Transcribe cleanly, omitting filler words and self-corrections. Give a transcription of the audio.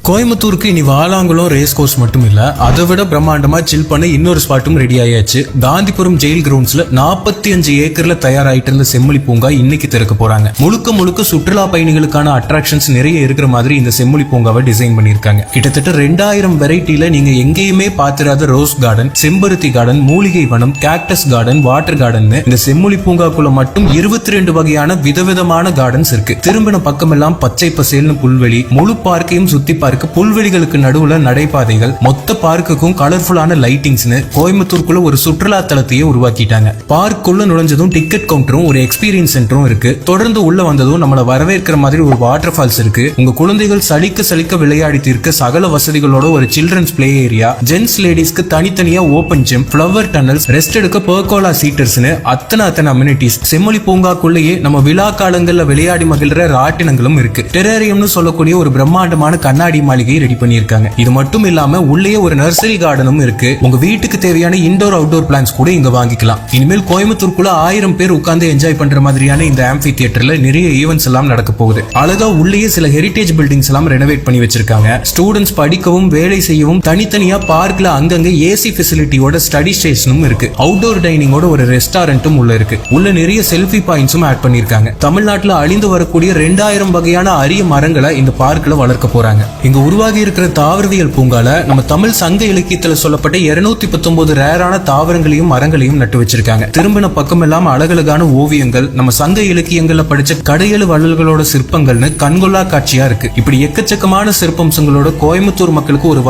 கோயம்புத்தூருக்கு இனி Valankulam race course மட்டும் இல்ல, அதை விட பிரம்மாண்டமா சில் பண்ண இன்னொரு ஸ்பாட்டும் ரெடி ஆயாச்சு. காந்திபுரம் ஜெயில் கிரவுண்ட்ஸ்ல 45 ஏக்கர்ல தயாராயிட்டு இருந்த செம்மொழி பூங்கா இன்னைக்கு திறக்க போறாங்க. முழுக்க முழுக்க சுற்றுலா பயணிகளுக்கான அட்ராக்ஷன்ஸ் நிறைய இருக்கிற மாதிரி இந்த செம்மொழி பூங்காவை டிசைன் பண்ணிருக்காங்க. கிட்டத்தட்ட 2000 வெரைட்டில நீங்க எங்கேயுமே பாத்திராத ரோஸ் கார்டன், செம்பருத்தி கார்டன், மூலிகை வனம், கேக்டஸ் கார்டன், வாட்டர் கார்டன், இந்த செம்மொழி பூங்காக்குள்ள மட்டும் 22 வகையான விதவிதமான கார்டன்ஸ் இருக்கு. திரும்பின பக்கமெல்லாம் பச்சை பசேல்னு புல்வெளி, முழு பார்க்கையும் சுத்தி பார்க்க புல்வெளிகளுக்கு நடுவுல நடைபாதைகள், மொத்த பார்க்குக்கும் கலர்ஃபுல்லான லைட்டிங்ஸ்னு கோயம்புத்தூருக்குள்ள ஒரு சுற்றுலா தலத்தையே உருவாக்கிட்டாங்க. பார்க்குள்ள நுழைஞ்சதும் டிக்கெட் கவுண்டரும் ஒரு எக்ஸ்பீரியன்ஸ் சென்டரும் இருக்கு. தொடர்ந்து உள்ள வந்ததும் நம்மள வரவேற்கிற மாதிரி ஒரு வாட்டர் ஃபால்ஸ் இருக்கு. உங்க குழந்தைகள் சலிக்க விளையாடி தீர்க்க சகல வசதிகளோட ஒரு சில்ட்ரன்ஸ் பிளே ஏரியா, ஜென்ஸ் லேடிஸ்க்கு தனித்தனியா open gym, flower tunnels, rest எடுக்க பெர்கோலா சீட்டர்ஸ்னு அத்தனை அம்யூனிட்டிஸ். செம்மொழி பூங்காக்குள்ளேயே நம்ம விழா காலங்கள்ல விளையாடி மகிழ்ற ராட்டினங்களும் இருக்கு. டெரேரியம்னு சொல்லக்கூடிய ஒரு பிரம்மாண்டமான கண்ணாடி மாளிகை ரெடி பண்ணிருக்காங்க. இது மட்டும் இல்லாம உள்ளே ஒரு நர்சரி கார்டனும் இருக்கு. உங்க வீட்டுக்கு தேவையான இன்டோர் அவுட்டோர் பிளான்ஸ் கூட இங்க வாங்கிக்கலாம். இனிமேல் கோயம்புத்தூருக்குள்ள 1000 பேர் உட்கார்ந்து என்ஜாய் பண்ற மாதிரியான இந்த ஆம்பி தியேட்டர்ல நிறைய ஈவென்ட்ஸ் எல்லாம் நடக்க போகுது. அழகா உள்ளேயே சில ஹெரிடேஜ் பில்டிங்ஸ் எல்லாம் ரெனோவேட் பண்ணி வச்சிருக்காங்க. ஸ்டூடெண்ட்ஸ் படிக்கவும் வேலை செய்யவும் தனித்தனியா பார்க்ல அங்கங்க ஏசி ஃபெசிலிட்டியோட ஸ்டடி ஸ்டேஷனும் இருக்கு. அவுட்டோர் டைனிங்கோட ஒரு ரெஸ்டாரண்ட்டும் உள்ள இருக்கு. உள்ள நிறைய செல்ஃபி பாயிண்ட்ஸும் ஆட் பண்ணிருக்காங்க. தமிழ்நாட்டுல அழிந்து வரக்கூடிய 2000 வகையான அரிய மரங்களை இந்த பார்க்ல வளர்க்க போறாங்க. இங்க உருவாகி இருக்கிற தாவரவியல் பூங்கால நம்ம தமிழ் சங்க இலக்கியத்துல சொல்லப்பட்ட 219 ரேரான தாவரங்களையும் மரங்களையும் நட்டு வச்சிருக்காங்க. திரும்பின பக்கம் எல்லாம் அழகழகான ஓவியங்கள், நம்ம சங்க இலக்கியங்கள்ல படிச்ச கடையெழு வள்ளல்களோட சிற்பங்கள்னு கண்கொள்ளா காட்சியா இருக்கு. இப்படி எக்கச்சக்கமான சிற்பம்சங்களோட கோயம்புத்தூர் மக்களுக்கு ஒரு